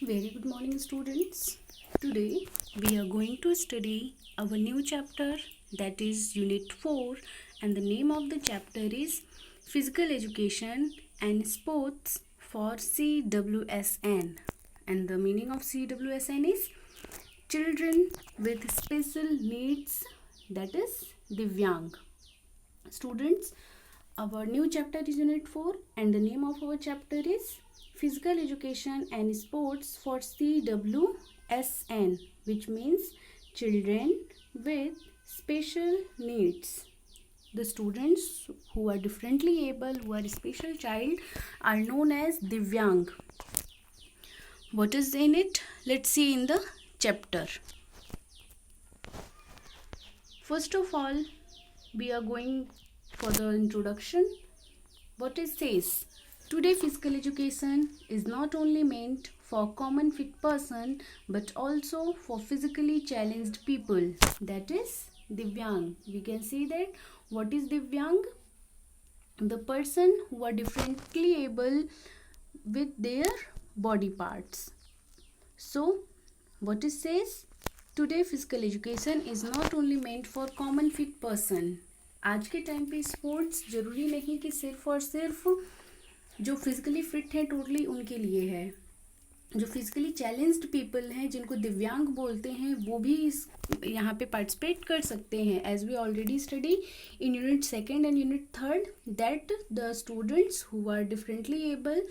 Very good morning, students. Today we are going to study our new chapter, that is Unit 4, and the name of the chapter is Physical Education and Sports for CWSN. And the meaning of CWSN is Children with Special Needs, that is Divyang. Students, our new chapter is Unit 4 and the name of our chapter is Physical Education and Sports for CWSN, which means Children with Special Needs. The students who are differently able, who are special child, are known as Divyang. What is in it? Let's see in the chapter. First of all, we are going for the introduction. What it says: today physical education is not only meant for common fit person but also for physically challenged people, that is Divyang. We can see that what is Divyang? The person who are differently able with their body parts. So what it says, today physical education is not only meant for common fit person. आज के time पे sports ज़रूरी नहीं कि सिर्फ और सिर्फ जो फिजिकली फिट हैं टोटली उनके लिए है. जो फिजिकली चैलेंज्ड पीपल हैं जिनको दिव्यांग बोलते हैं वो भी इस यहाँ पे पार्टिसिपेट कर सकते हैं. As we already study in unit 2 and unit 3 that the students who are differently able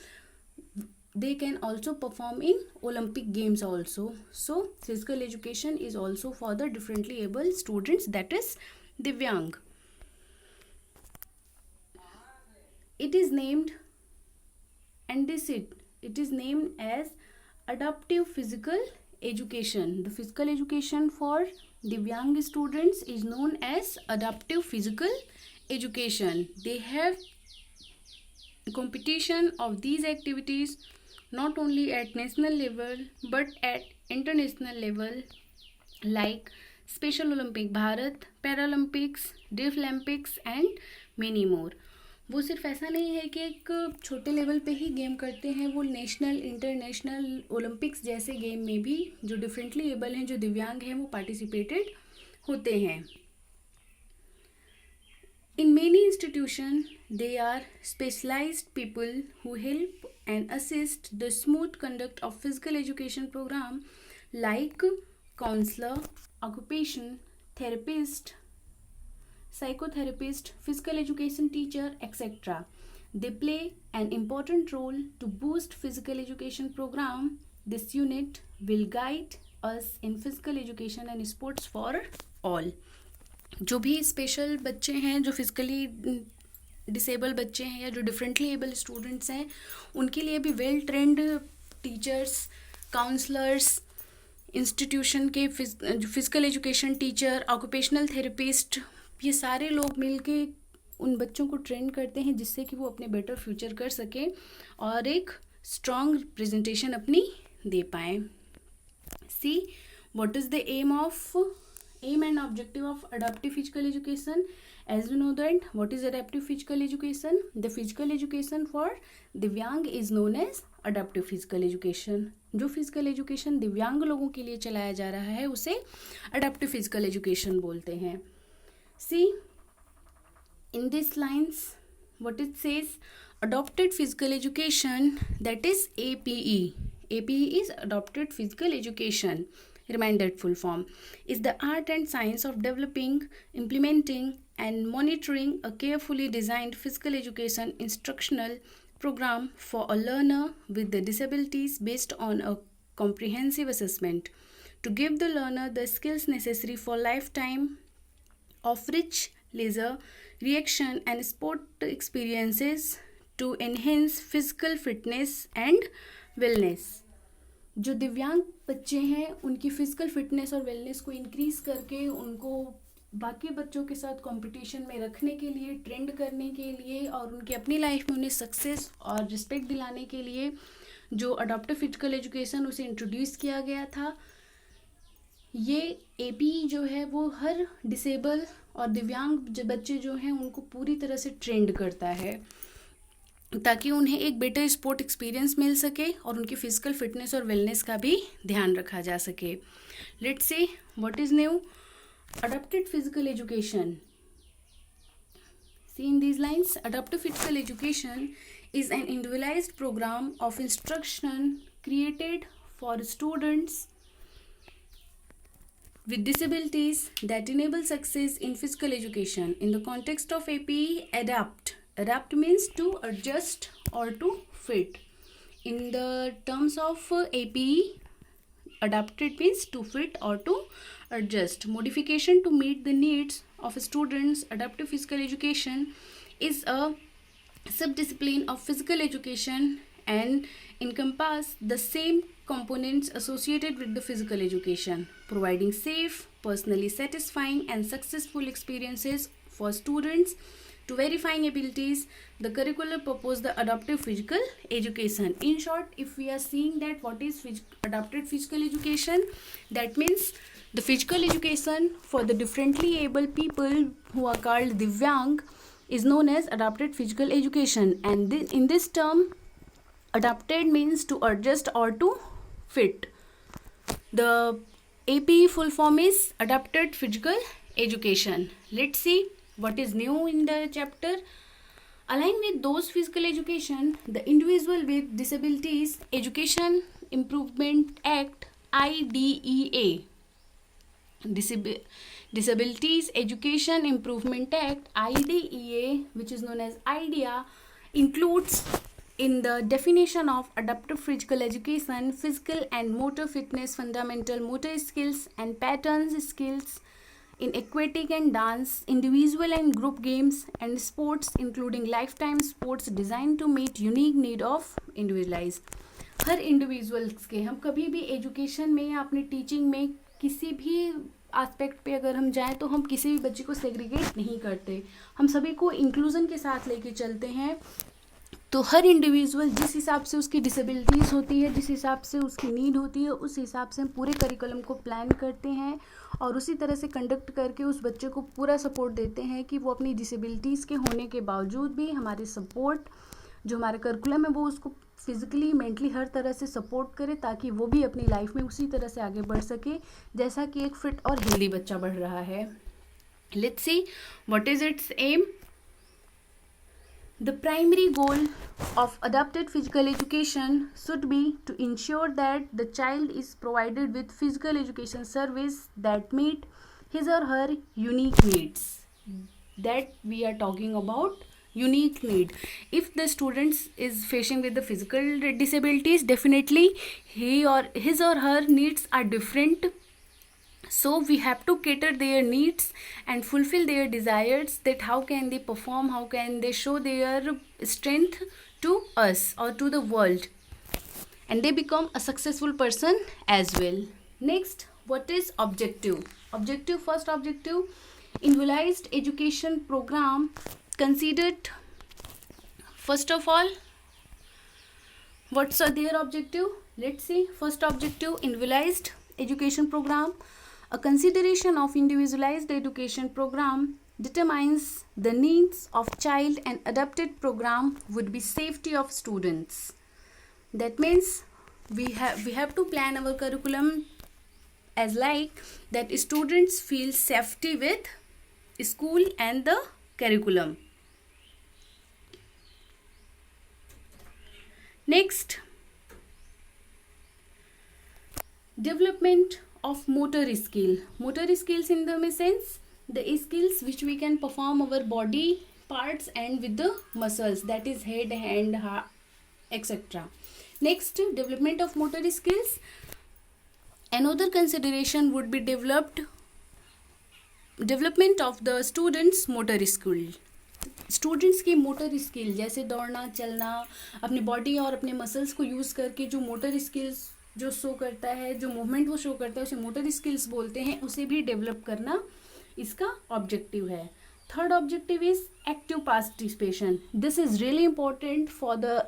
they can also perform in Olympic games also. So physical education is also for the differently able students, that is Divyang. It is named it is named as adaptive physical education. The physical education for Divyang students is known as adaptive physical education. They have competition of these activities not only at national level but at international level like Special Olympic Bharat, Paralympics, Deaflympics and many more. वो सिर्फ ऐसा नहीं है कि एक छोटे level पे ही game करते हैं, वो नेशनल इंटरनेशनल ओलंपिक्स जैसे गेम में भी जो डिफरेंटली एबल हैं, जो दिव्यांग हैं, वो पार्टिसिपेटेड होते हैं. In many institutions, they are specialized people who help and assist the smooth conduct of physical education program like counselor, occupation therapist, psychotherapist, physical education teacher, etc. They play an important role to boost physical education program. This unit will guide us in physical education and sports for all. जो भी special बच्चे हैं, जो physically disable बच्चे हैं या जो differently able students हैं, उनके लिए भी well trained teachers, counsellors, institution के physical education teacher, occupational therapist, ये सारे लोग मिलके उन बच्चों को ट्रेन करते हैं जिससे कि वो अपने बेटर फ्यूचर कर सकें और एक स्ट्रॉन्ग प्रेजेंटेशन अपनी दे पाएँ. See what is the aim and objective of adaptive physical education. As you know that what is adaptive physical education, the physical education for divyang is known as adaptive physical education. जो physical education दिव्यांग लोगों के लिए चलाया जा रहा है उसे adaptive physical education बोलते हैं. See in these lines what it says, adopted physical education, that is APE. APE is adopted physical education. Reminded full form is the art and science of developing, implementing and monitoring a carefully designed physical education instructional program for a learner with the disabilities based on a comprehensive assessment to give the learner the skills necessary for lifetime of rich leisure, reaction and sport experiences to enhance physical fitness and wellness. जो दिव्यांग बच्चे हैं उनकी physical fitness और wellness को increase करके उनको बाकी बच्चों के साथ कंपटीशन में रखने के लिए, ट्रेंड करने के लिए और उनकी अपनी लाइफ में उन्हें सक्सेस और रिस्पेक्ट दिलाने के लिए जो अडॉप्टिव फिजिकल एजुकेशन उसे इंट्रोड्यूस किया गया था. ये एपी जो है वो हर डिसेबल और दिव्यांग बच्चे जो हैं उनको पूरी तरह से ट्रेंड करता है. ताकि उन्हें एक बेटर स्पोर्ट एक्सपीरियंस मिल सके और उनकी फिजिकल फिटनेस और वेलनेस का भी ध्यान रखा जा सके. Let's see what is new. Adopted physical education. See in these lines, adaptive physical education is an individualized program of instruction created for students with disabilities that enable success in physical education. In the context of APE, adapt means to adjust or to fit. In the terms of APE, adapted means to fit or to adjust. Modification to meet the needs of students. Adaptive physical education is a subdiscipline of physical education and encompass the same components associated with the physical education, providing safe, personally satisfying and successful experiences for students to verifying abilities. The curriculum propose the adaptive physical education. In short, if we are seeing that what is adapted physical education, that means the physical education for the differently able people who are called Divyang is known as adapted physical education. And in this term, adapted means to adjust or to fit. The APE full form is adapted physical education. Let's see what is new in the chapter. Aligned with those physical education, the Individual with Disabilities Education Improvement Act IDEA. Disabilities Education Improvement Act IDEA, which is known as IDEA, includes in the definition of adaptive physical education physical and motor fitness, fundamental motor skills and patterns skills in aquatic and dance, individual and group games and sports, including lifetime sports designed to meet unique need of individualized. Her individuals के, हम कभी भी education में या अपनी teaching में किसी भी एस्पेक्ट पे अगर हम जाएं तो हम किसी भी बच्चे को सेग्रीगेट नहीं करते, हम सभी को इंक्लूजन के साथ लेके चलते हैं. तो हर इंडिविजुअल जिस हिसाब से उसकी डिसेबिलिटीज़ होती है, जिस हिसाब से उसकी नीड होती है, उस हिसाब से हम पूरे करिकुलम को प्लान करते हैं और उसी तरह से कंडक्ट करके उस बच्चे को पूरा सपोर्ट देते हैं कि वो अपनी डिसेबिलिटीज़ के होने के बावजूद भी हमारे सपोर्ट जो हमारा करिकुलम है वो उसको फिजिकली मेंटली हर तरह से सपोर्ट करे, ताकि वो भी अपनी लाइफ में उसी तरह से आगे बढ़ सके जैसा कि एक फिट और हेल्दी बच्चा बढ़ रहा है. Let's see what is its aim. The primary goal of adapted physical education should be to ensure that the child is provided with physical education service that meet his or her unique needs. That we are talking about unique need. If the student is facing with the physical disabilities, definitely his or her needs are different. So we have to cater their needs and fulfill their desires, that how can they perform, how can they show their strength to us or to the world, and they become a successful person as well. Next, what is objective? First objective, individualized education program considered, first of all, what's their objective? Let's see. First objective, individualized education program. A consideration of individualized education program determines the needs of child, and adapted program would be safety of students. That means we have to plan our curriculum as like that students feel safety with school and the curriculum. Next, development of motor skills in the sense the skills which we can perform our body parts and with the muscles, that is head, hand, heart, etc. Next, development of motor skills. Another consideration would be development of the students motor skill. Students की motor skill जैसे दौड़ना, चलना, अपनी body और अपने muscles को use करके जो मोटर स्किल्स जो शो करता है, जो मूवमेंट वो शो करता है, उसे मोटर स्किल्स बोलते हैं, उसे भी डेवलप करना इसका ऑब्जेक्टिव है. Third objective is active participation. This is really important for the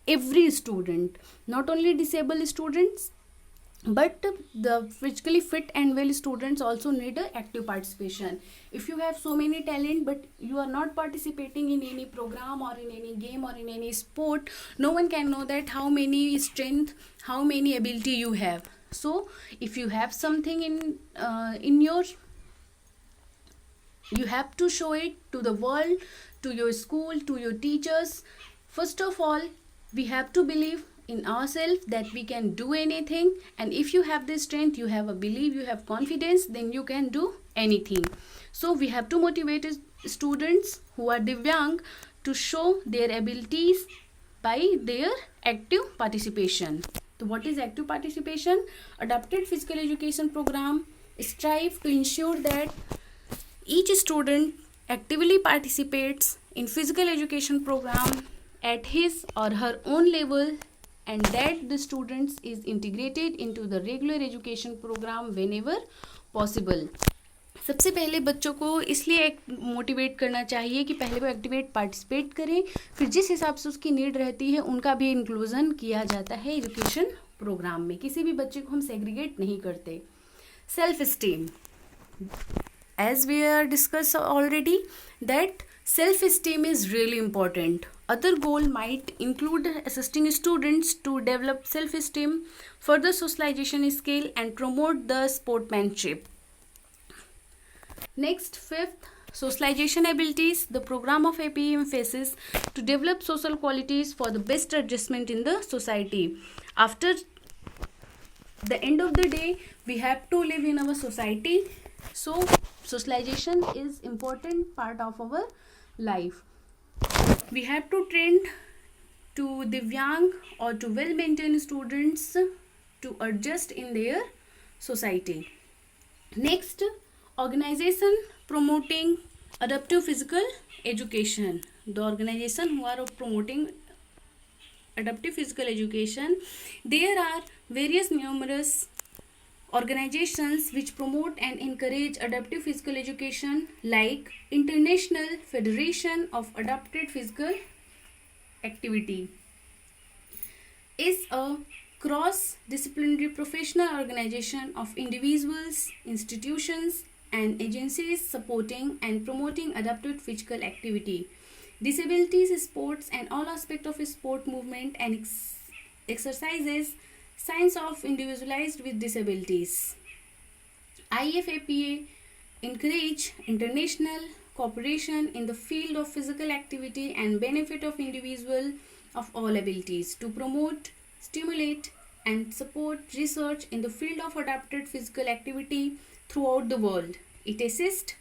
every student, not only disabled students, but the physically fit and well students also need a active participation. If you have so many talent but you are not participating in any program or in any game or in any sport, no one can know that how many strength, how many ability you have. So if you have something in your, you have to show it to the world, to your school, to your teachers. First of all, we have to believe in ourselves that we can do anything, and if you have the strength, you have a belief, you have confidence, then you can do anything. So we have to motivate students who are divyang to show their abilities by their active participation. So what is active participation? Adapted physical education program strive to ensure that each student actively participates in physical education program at his or her own level, and that the students is integrated into the regular education program whenever possible. सबसे पहले बच्चों को इसलिए motivate करना चाहिए कि पहले वो एक्टिवेट पार्टिसिपेट करें, फिर जिस हिसाब से उसकी नीड रहती है उनका भी इंक्लूजन किया जाता है एजुकेशन प्रोग्राम में. किसी भी बच्चे को हम सेग्रीगेट नहीं करते. Self esteem, as we are discussed already, that self-esteem is really important. Other goal might include assisting students to develop self-esteem, further socialization skill, and promote the sportsmanship. Next, fifth, socialization abilities. The program of APE emphasizes to develop social qualities for the best adjustment in the society. After the end of the day, we have to live in our society. So socialization is important part of our life. We have to train to divyang or to well maintained students to adjust in their society. Next, organization promoting adaptive physical education. The organization who are promoting adaptive physical education, there are various numerous organizations which promote and encourage adaptive physical education, like International Federation of Adapted Physical Activity is a cross-disciplinary professional organization of individuals, institutions, and agencies supporting and promoting adapted physical activity, disabilities, sports, and all aspects of sport movement and exercises, science of individualized with disabilities. IFAPA encourage international cooperation in the field of physical activity and benefit of individual of all abilities to promote, stimulate, and support research in the field of adapted physical activity throughout the world. It assists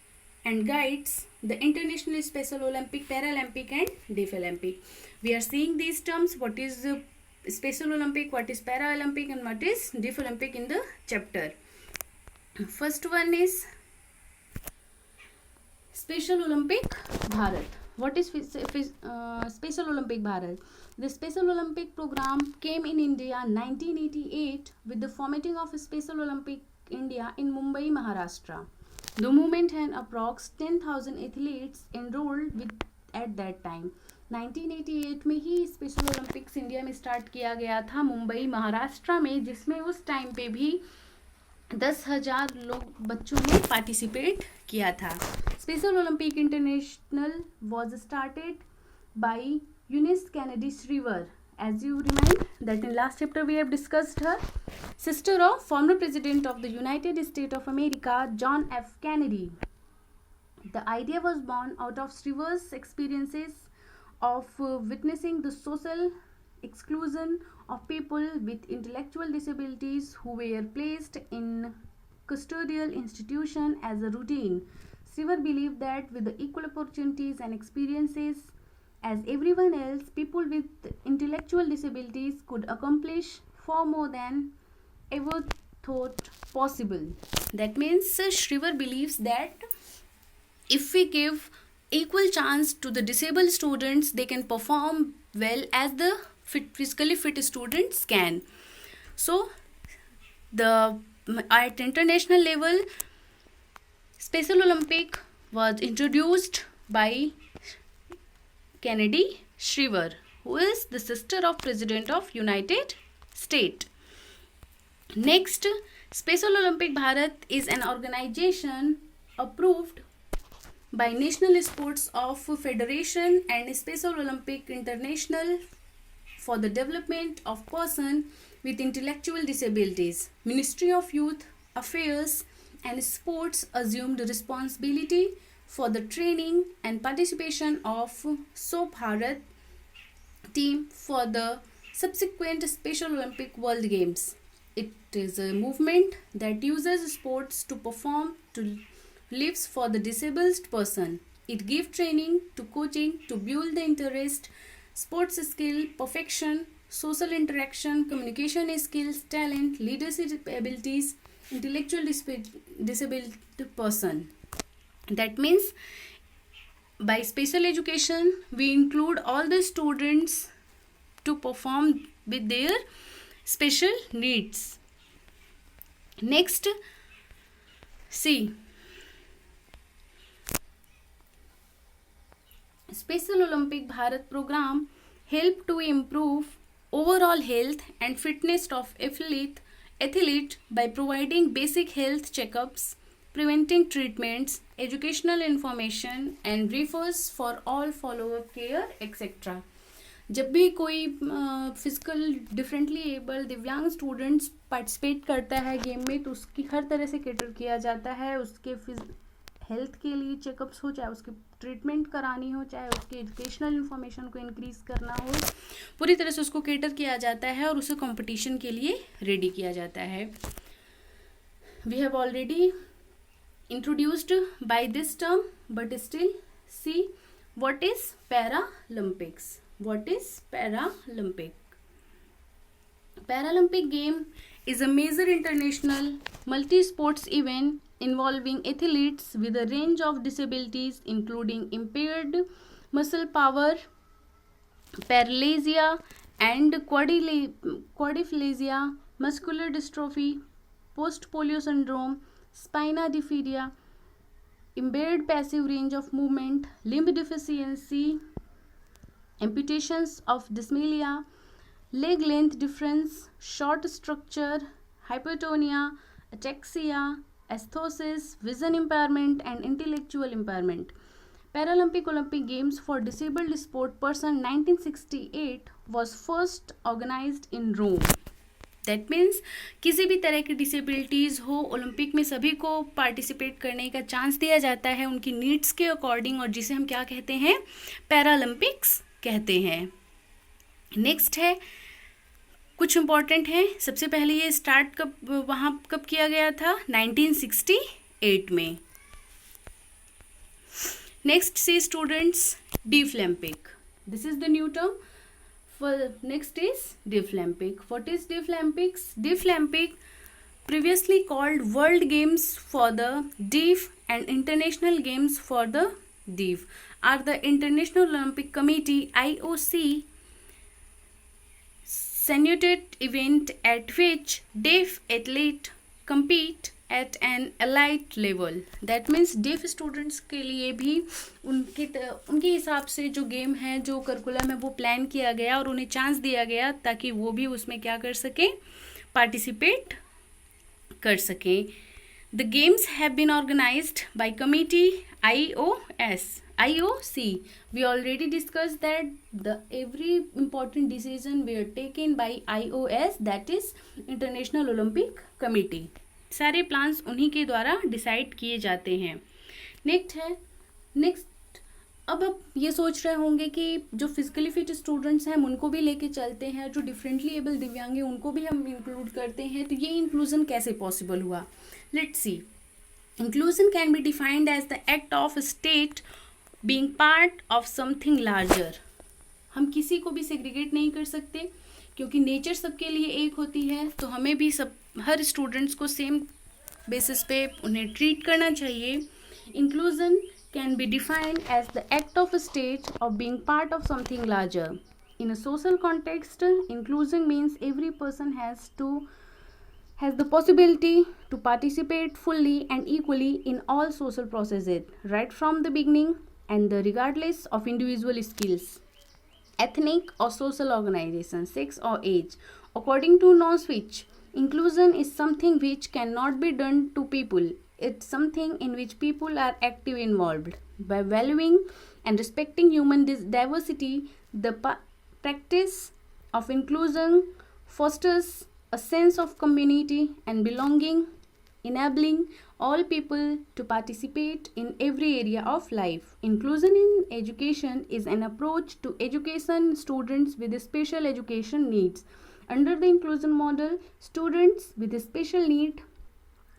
and guides the International Special Olympic, Paralympic, and Deaflympic. We are seeing these terms. What is the Special Olympic, what is Paralympic, and what is Deaflympic in the chapter. First one is Special Olympic Bharat. What is Special Olympic Bharat? The Special Olympic program came in India 1988 with the formatting of Special Olympic India in Mumbai, Maharashtra. The movement had approx 10,000 athletes enrolled with at that time. 1988 में ही special Olympics India में start किया गया था मुंबई महाराष्ट्र में, जिसमें उस time पे भी 10,000 लोग बच्चों ने पार्टिसिपेट किया था. Special Olympic international was started by Eunice Kennedy Shriver. As you remind that in last chapter we have discussed her, sister of former President of the United States of America, John F. Kennedy. The idea was born out of Shriver's experiences of witnessing the social exclusion of people with intellectual disabilities who were placed in custodial institution as a routine. Shriver believed that with the equal opportunities and experiences as everyone else, people with intellectual disabilities could accomplish far more than ever thought possible. That means Shriver believes that if we give equal chance to the disabled students, they can perform well as the physically fit students can. So at international level, Special Olympic was introduced by Kennedy Shriver, who is the sister of President of United States. Next, Special Olympic Bharat is an organization approved by National Sports of Federation and Special Olympic International for the development of person with intellectual disabilities. Ministry of Youth Affairs and Sports assumed responsibility for the training and participation of So Bharat team for the subsequent Special Olympic World Games. It is a movement that uses sports to perform to lives for the disabled person. It gives training to coaching to build the interest, sports skill, perfection, social interaction, communication skills, talent, leadership abilities, intellectual disabled person. That means by special education we include all the students to perform with their special needs. Next, see, Special Olympic Bharat program help to improve overall health and fitness of athlete by providing basic health checkups, preventing treatments, educational information and refers for all follow-up care etc. जब भी कोई physical differently able दिव्यांग students participate करता है game में तो उसकी हर तरह से कैटर किया जाता है. उसके हेल्थ के लिए चेकअप्स हो, चाहे उसकी ट्रीटमेंट करानी हो, चाहे उसकी एजुकेशनल इन्फॉर्मेशन को इंक्रीज़ करना हो, पूरी तरह से उसको कैटर किया जाता है और उसे कंपटीशन के लिए रेडी किया जाता है. We have already introduced by this term but still see what is Paralympics. What is Paralympic? Paralympic game is a major international multi-sports event involving athletes with a range of disabilities including impaired muscle power, paralysia and quadriplegia, muscular dystrophy, post-polio syndrome, spina bifida, impaired passive range of movement, limb deficiency, amputations of dysmelia, leg length difference, short structure, hypotonia, ataxia, astosis, vision impairment and intellectual impairment. Paralympic Olympic Games for Disabled Sport Person 1968 was first organized in Rome. That means किसी भी तरह की disabilities हो Olympic में सभी को participate करने का चांस दिया जाता है उनकी नीड्स के अकॉर्डिंग, और जिसे हम क्या कहते हैं, पैरालंपिक्स कहते हैं. नेक्स्ट है कुछ इम्पॉर्टेंट है. सबसे पहले ये स्टार्ट कब किया गया था, 1968 में. Next see students, Deaflympic. This is the new term. Next is Deaflympic. What is Deaflympics? Deaflympic, previously called World Games for the Deaf and International Games for the Deaf, are the International Olympic Committee (IOC) sanctioned event at which deaf athletes compete at an elite level. That means deaf students के लिए भी उनके हिसाब से जो game है, जो curriculum है, वो प्लान किया गया और उन्हें चांस दिया गया ताकि वो भी उसमें क्या कर सकें, पार्टिसिपेट कर सकें. The games have been organized by committee IOC. We already discussed that every important decision were taken by IOC, that is International Olympic Committee. सारे प्लान्स उन्हीं के द्वारा डिसाइड किए जाते हैं. नेक्स्ट अब आप ये सोच रहे होंगे कि जो फिजिकली फिट स्टूडेंट्स हैं हम उनको भी लेके चलते हैं, जो डिफरेंटली एबल दिव्यांग हैं उनको भी हम इंक्लूड करते हैं, तो ये इंक्लूजन कैसे पॉसिबल हुआ. Let's see. Inclusion can be defined as the act of state being part of something larger. हम किसी को भी सेग्रीगेट नहीं कर सकते क्योंकि नेचर सबके लिए एक होती है, तो हमें भी हर स्टूडेंट्स को सेम बेसिस पे उन्हें ट्रीट करना चाहिए. Inclusion can be defined as the act of a state of being part of something larger. In a social context, inclusion means every person has the possibility to participate fully and equally in all social processes, right from the beginning and regardless of individual skills, ethnic or social organization, sex or age. According to Noswitch, Inclusion is something which cannot be done to people. It's something in which people are active involved. By valuing and respecting human diversity, the practice of inclusion fosters a sense of community and belonging, enabling all people to participate in every area of life. Inclusion in education is an approach to education students with special education needs. Under the inclusion model, students with special need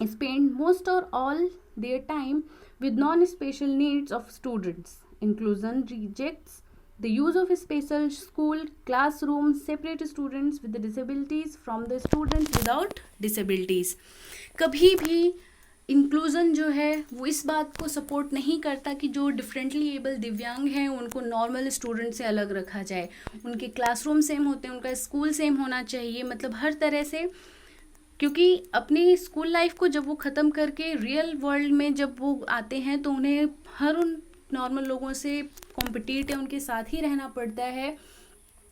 spend most or all their time with non-special needs of students. Inclusion rejects the use of special school classrooms, separate students with disabilities from the students without disabilities. कभी भी inclusion जो है वो इस बात को support नहीं करता कि जो डिफरेंटली एबल दिव्यांग हैं उनको नॉर्मल स्टूडेंट से अलग रखा जाए. उनके क्लासरूम सेम होते हैं, उनका स्कूल सेम होना चाहिए, मतलब हर तरह से. क्योंकि अपनी स्कूल लाइफ को जब वो ख़त्म करके रियल वर्ल्ड में जब वो आते हैं तो उन्हें हर उन नॉर्मल लोगों से कॉम्पिटिट या उनके साथ ही रहना पड़ता है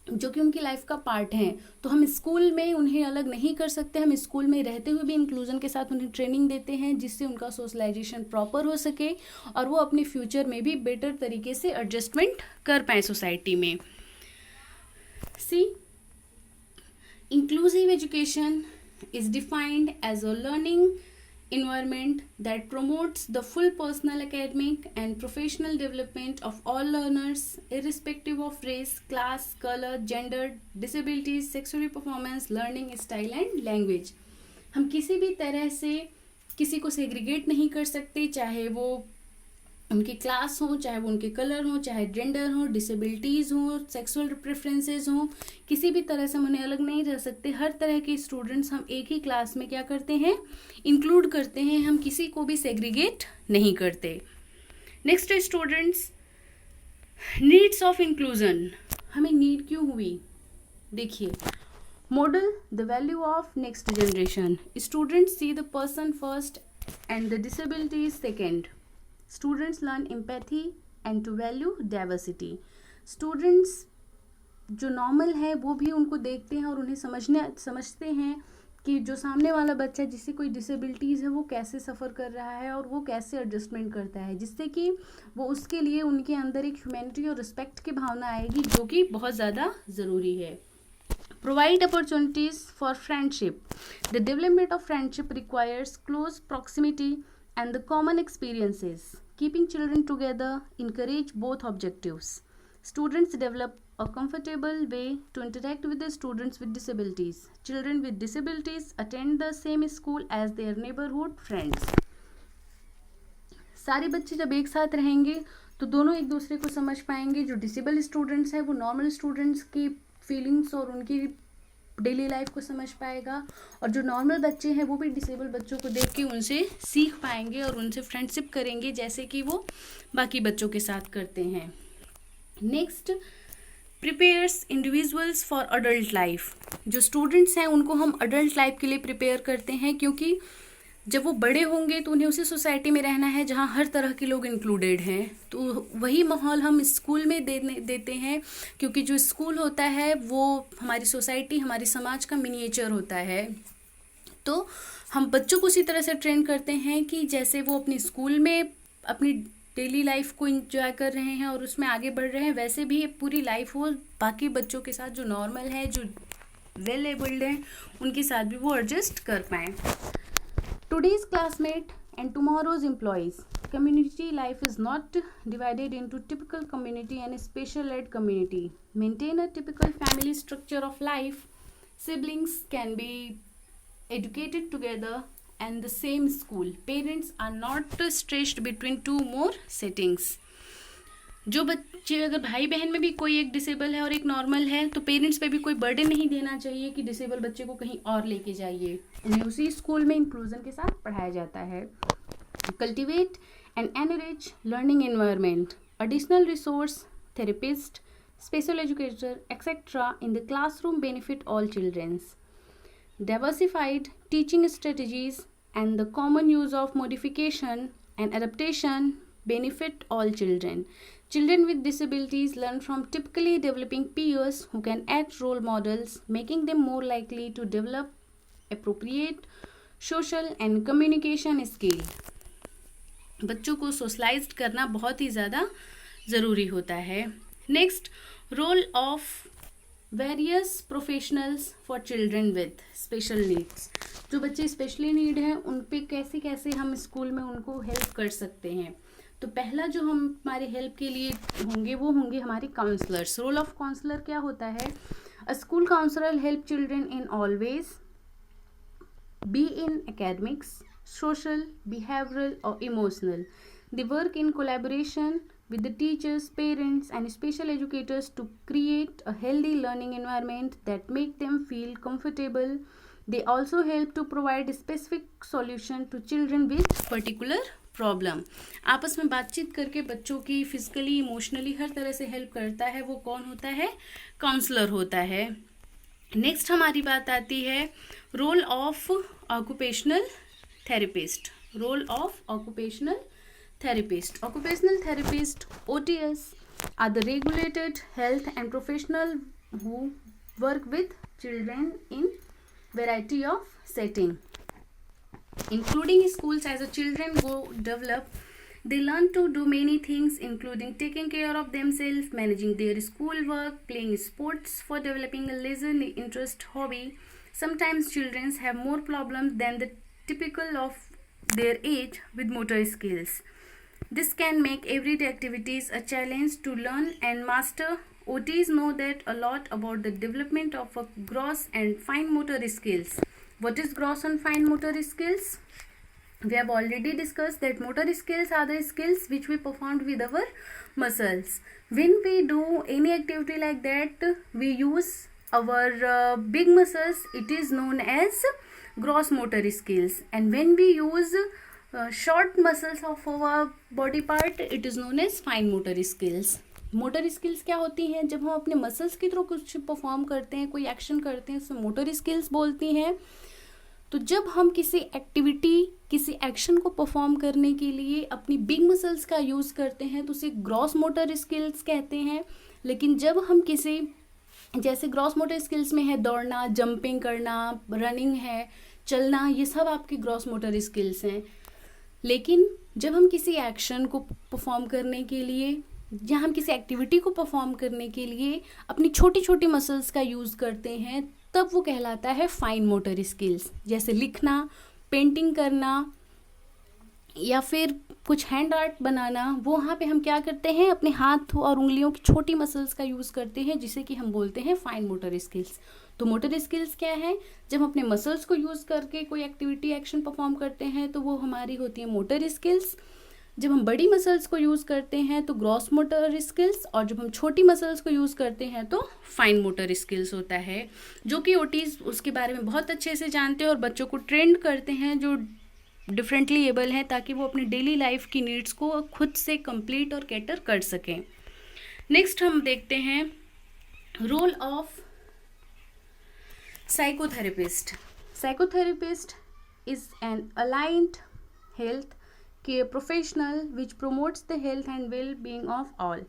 जो कि उनकी लाइफ का पार्ट हैं. तो हम स्कूल में उन्हें अलग नहीं कर सकते. हम स्कूल में रहते हुए भी इंक्लूजन के साथ उन्हें ट्रेनिंग देते हैं जिससे उनका सोशलाइजेशन प्रॉपर हो सके और वो अपने फ्यूचर में भी बेटर तरीके से एडजस्टमेंट कर पाए सोसाइटी में. See, inclusive education is defined as a learning environment that promotes the full personal, academic and professional development of all learners irrespective of race, class, color, gender, disabilities, sexual performance, learning style and language. हम किसी भी तरह से किसी को segregate नहीं कर सकते, चाहे वो उनकी क्लास हो, चाहे वो उनके कलर हो, चाहे जेंडर हो, डिसेबिलिटीज़ हो, सेक्सुअल प्रेफरेंसेस हो, किसी भी तरह से हम उन्हें अलग नहीं रह सकते. हर तरह के स्टूडेंट्स हम एक ही क्लास में क्या करते हैं, इंक्लूड करते हैं. हम किसी को भी सेग्रीगेट नहीं करते. नेक्स्ट है स्टूडेंट्स, नीड्स ऑफ इंक्लूजन. हमें नीड क्यों हुई? देखिए, model the value of next generation. Students see the person first and the disability second. Students learn empathy and to value diversity. Students जो नॉर्मल है वो भी उनको देखते हैं और उन्हें समझते हैं कि जो सामने वाला बच्चा जिससे कोई डिसेबिलिटीज़ है वो कैसे सफ़र कर रहा है और वो कैसे एडजस्टमेंट करता है, जिससे कि वो उसके लिए उनके अंदर एक ह्यूमैनिटी और रिस्पेक्ट की भावना आएगी जो कि बहुत ज़्यादा ज़रूरी है. Provide opportunities for friendship. The development of friendship requires close proximity and the common experiences. Keeping children together encourage both objectives. Students develop a comfortable way to interact with the students with disabilities. Children with disabilities attend the same school as their neighborhood friends. सारे बच्चे जब एक साथ रहेंगे तो दोनों एक दूसरे को समझ पाएंगे. जो डिसेबल स्टूडेंट्स हैं वो नॉर्मल स्टूडेंट्स की फीलिंग्स और उनकी डेली लाइफ को समझ पाएगा और जो नॉर्मल बच्चे हैं वो भी डिसेबल बच्चों को देख के उनसे सीख पाएंगे और उनसे फ्रेंडशिप करेंगे जैसे कि वो बाकी बच्चों के साथ करते हैं. Next, prepares individuals for adult life. जो स्टूडेंट्स हैं उनको हम अडल्ट लाइफ के लिए प्रिपेयर करते हैं क्योंकि जब वो बड़े होंगे तो उन्हें उसी सोसाइटी में रहना है जहाँ हर तरह के लोग इंक्लूडेड हैं. तो वही माहौल हम स्कूल में देते हैं क्योंकि जो स्कूल होता है वो हमारी सोसाइटी, हमारी समाज का मिनिएचर होता है. तो हम बच्चों को उसी तरह से ट्रेन करते हैं कि जैसे वो अपनी स्कूल में अपनी डेली लाइफ को इंजॉय कर रहे हैं और उसमें आगे बढ़ रहे हैं, वैसे भी पूरी लाइफ वो बाकी बच्चों के साथ जो नॉर्मल है, जो वेल एबल्ड हैं, उनके साथ भी वो एडजस्ट कर पाएँ. Today's classmate and tomorrow's employees. Community life is not divided into typical community and special ed community. Maintain a typical family structure of life. Siblings can be educated together and the same school. Parents are not stretched between two more settings. जो बच्चे, अगर भाई बहन में भी कोई एक disable है और एक नॉर्मल है तो पेरेंट्स पे भी कोई बर्डन नहीं देना चाहिए कि डिसेबल बच्चे को कहीं और लेके जाइए. उन्हें उसी स्कूल में इंक्लूजन के साथ पढ़ाया जाता है. Cultivate and enrich learning environment. Additional resource, therapist, special educator etcetera in the classroom benefit all childrens. Diversified teaching strategies and the common use of modification and adaptation benefit all children. Children with disabilities learn from typically developing peers who can act role models, making them more likely to develop appropriate social and communication skill. बच्चों को socialised करना बहुत ही ज़्यादा ज़रूरी होता है. Next, role of various professionals for children with special needs. जो बच्चे स्पेशली नीड हैं उन पे कैसे कैसे हम स्कूल में उनको हेल्प कर सकते हैं. तो पहला जो हम हमारे हेल्प के लिए होंगे वो होंगे हमारे काउंसलर्स. रोल ऑफ काउंसलर क्या होता है? A school counsellor help children in all ways, be in academics, social, behavioral or emotional. They work in collaboration with the teachers, parents and special educators to create a healthy learning environment that make them feel comfortable. They also help to provide specific solution to children with particular problem. आपस में बातचीत करके बच्चों की physically emotionally हर तरह से help करता है वो कौन होता है? काउंसलर होता है. नेक्स्ट हमारी बात आती है role of occupational therapist. Role of occupational therapist. Occupational therapist, OTS, are the regulated health and professional who work with children in variety of setting, including schools. As the children go develop, they learn to do many things, including taking care of themselves, managing their school work, playing sports for developing a leisure interest hobby. Sometimes children have more problems than the typical of their age with motor skills. This can make everyday activities a challenge to learn and master. OTs know that a lot about the development of a gross and fine motor skills. What is gross and fine motor skills? We have already discussed that motor skills are the skills which we performed with our muscles. When we do any activity like that, we use our big muscles. It is known as gross motor skills, and when we use short muscles of our body part, it is known as fine motor skills. Motor skills क्या होती हैं? जब हम अपने muscles की तरह कुछ perform करते हैं, कोई एक्शन करते हैं, उसमें मोटर स्किल्स बोलती हैं. तो जब हम किसी एक्टिविटी, किसी एक्शन को परफॉर्म करने के लिए अपनी बिग मसल्स का यूज़ करते हैं तो उसे ग्रॉस मोटर स्किल्स कहते हैं. लेकिन जब हम किसी, जैसे ग्रॉस मोटर स्किल्स में है दौड़ना, जंपिंग करना, रनिंग है, चलना, ये सब आपकी ग्रॉस मोटर स्किल्स हैं. लेकिन जब हम किसी एक्शन को परफॉर्म करने के लिए या हम किसी एक्टिविटी को परफॉर्म करने के लिए अपनी छोटी छोटी मसल्स का यूज़ करते हैं तब वो कहलाता है फाइन मोटर स्किल्स. जैसे लिखना, पेंटिंग करना या फिर कुछ हैंड आर्ट बनाना, वो वहाँ पे हम क्या करते हैं? अपने हाथ और उंगलियों की छोटी मसल्स का यूज़ करते हैं जिसे कि हम बोलते हैं फाइन मोटर स्किल्स. तो मोटर स्किल्स क्या है? जब हम अपने मसल्स को यूज़ करके कोई एक्टिविटी, एक्शन परफॉर्म करते हैं तो वो हमारी होती है मोटर स्किल्स. जब हम बड़ी मसल्स को यूज़ करते हैं तो ग्रॉस मोटर स्किल्स, और जब हम छोटी मसल्स को यूज़ करते हैं तो फाइन मोटर स्किल्स होता है, जो कि ओटीज उसके बारे में बहुत अच्छे से जानते हैं और बच्चों को ट्रेंड करते हैं जो डिफरेंटली एबल हैं, ताकि वो अपनी डेली लाइफ की नीड्स को खुद से कंप्लीट और कैटर कर सकें. नेक्स्ट हम देखते हैं role of psychotherapist. Psychotherapist is an allied health care professional which promotes the health and well-being of all.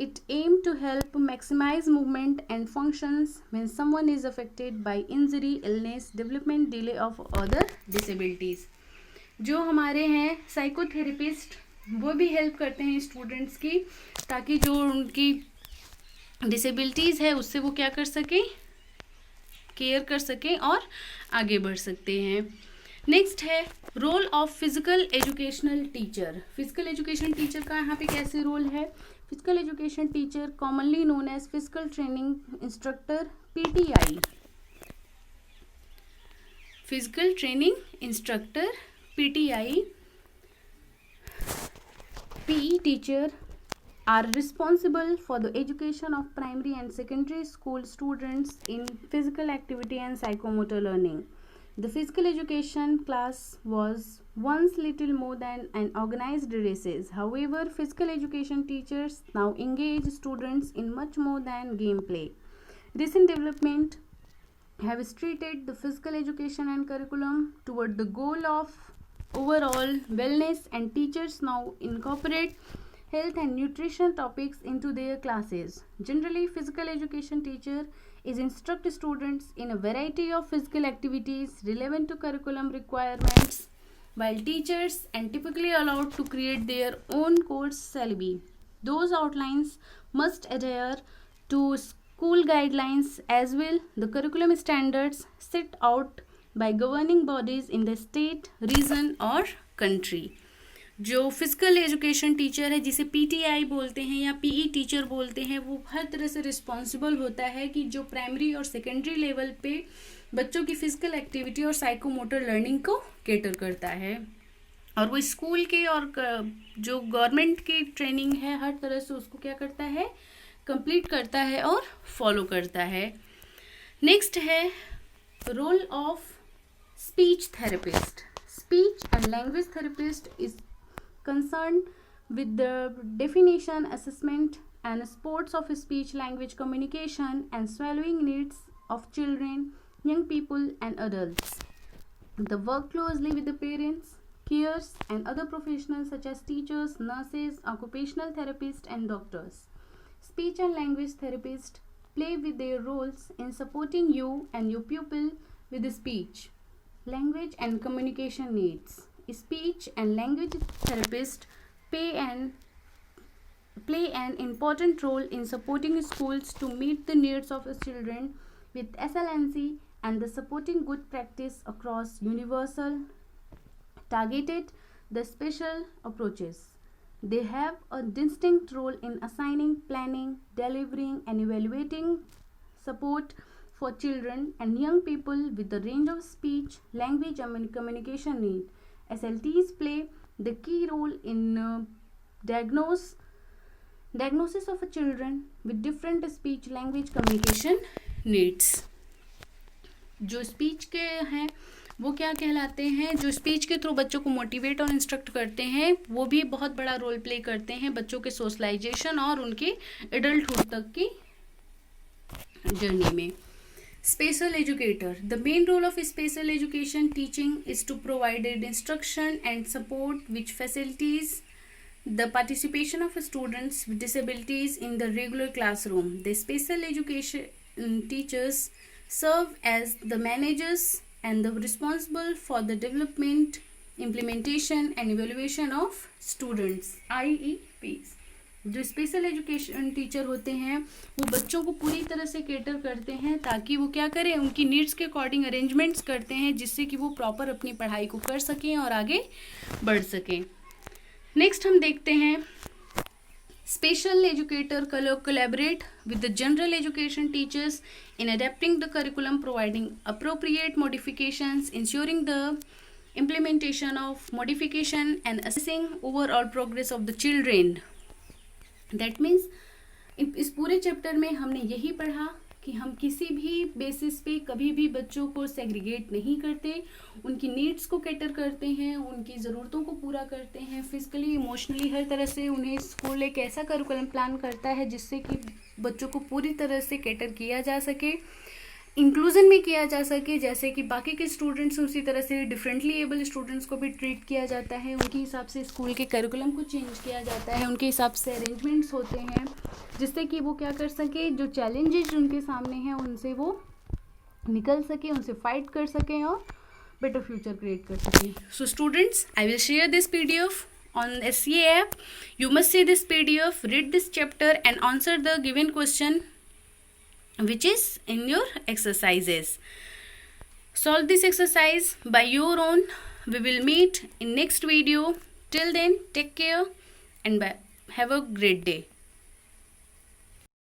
It aims to help maximize movement and functions when someone is affected by injury, illness, development delay of other disabilities. जो हमारे हैं psychotherapist वो भी help करते हैं students की, ताकि जो उनकी डिसेबिलिटीज़ है उससे वो क्या कर सकें? केयर कर सकें और आगे बढ़ सकते हैं. नेक्स्ट है role of physical educational teacher. Physical education teacher का यहाँ पे कैसे रोल है? Physical education teacher commonly known as physical training instructor, PTI. Physical training instructor, PTI, PE teacher are responsible for the education of primary and secondary school students in physical activity and psychomotor learning. The physical education class was once little more than an organized races. However, physical education teachers now engage students in much more than gameplay. Recent development have treated the physical education and curriculum toward the goal of overall wellness, and teachers now incorporate health and nutrition topics into their classes. Generally, physical education teacher is instruct students in a variety of physical activities relevant to curriculum requirements, while teachers are typically allowed to create their own course syllabi. Those outlines must adhere to school guidelines as well the curriculum standards set out by governing bodies in the state, region और country. जो physical education teacher है, जिसे PTI बोलते हैं या PE teacher बोलते हैं, वो हर तरह से रिस्पॉन्सिबल होता है कि जो प्राइमरी और सेकेंडरी लेवल पे बच्चों की फिजिकल एक्टिविटी और साइकोमोटर लर्निंग को केटर करता है, और वो स्कूल के और जो गवर्नमेंट की ट्रेनिंग है हर तरह से उसको क्या करता है, कंप्लीट करता है और फॉलो करता है. नेक्स्ट है role of speech therapist. Speech and language therapist is concerned with the definition, assessment and supports of speech language communication and swallowing needs of children, young people and adults. They work closely with the parents, carers and other professionals such as teachers, nurses, occupational therapists and doctors. Speech and language therapists play with their roles in supporting you and your pupil with the speech, language and communication needs. Speech and language therapists play an important role in supporting schools to meet the needs of children with SLNC and the supporting good practice across universal, targeted, the special approaches. They have a distinct role in assigning, planning, delivering and evaluating support for children and young people with a range of speech, language and communication needs. SLTs play the key role in diagnosis of a children with different speech language communication needs. जो speech के हैं वो क्या कहलाते हैं, जो speech के through बच्चों को मोटिवेट और इंस्ट्रक्ट करते हैं, वो भी बहुत बड़ा रोल प्ले करते हैं बच्चों के सोशलाइजेशन और उनके एडल्टहुड तक की जर्नी में. Special educator. The main role of special education teaching is to provide instruction and support which facilitates the participation of students with disabilities in the regular classroom. The special education teachers serve as the managers and the responsible for the development, implementation and evaluation of students IEPs. जो special education teacher होते हैं वो बच्चों को पूरी तरह से cater करते हैं ताकि वो क्या करें, उनकी नीड्स के अकॉर्डिंग अरेंजमेंट्स करते हैं जिससे कि वो प्रॉपर अपनी पढ़ाई को कर सकें और आगे बढ़ सकें. नेक्स्ट हम देखते हैं special educator collaborate with the general education teachers in adapting the curriculum, providing appropriate modifications, ensuring the implementation of modification and assessing overall progress of the children. That means इस पूरे चैप्टर में हमने यही पढ़ा कि हम किसी भी बेसिस पे कभी भी बच्चों को सेग्रीगेट नहीं करते, उनकी नीड्स को कैटर करते हैं, उनकी ज़रूरतों को पूरा करते हैं, फिजिकली इमोशनली हर तरह से उन्हें स्कूल एक ऐसा करिकुलम प्लान करता है जिससे कि बच्चों को पूरी तरह से कैटर किया जा सके, इंक्लूजन में किया जा सके, जैसे कि बाकी के स्टूडेंट्स उसी तरह से डिफरेंटली एबल स्टूडेंट्स को भी ट्रीट किया जाता है, उनके हिसाब से स्कूल के करिकुलम को चेंज किया जाता है, उनके हिसाब से अरेंजमेंट्स होते हैं जिससे कि वो क्या कर सके, जो चैलेंजेस उनके सामने हैं उनसे वो निकल सके, उनसे फाइट कर सकें और बेटर फ्यूचर क्रिएट कर सकें. So students, I will share this PDF on SCA app. You must see this PDF, read this chapter and answer the given question which is in your exercises. Solve this exercise by your own. We will meet in next video. Till then, take care and bye. Have a great day.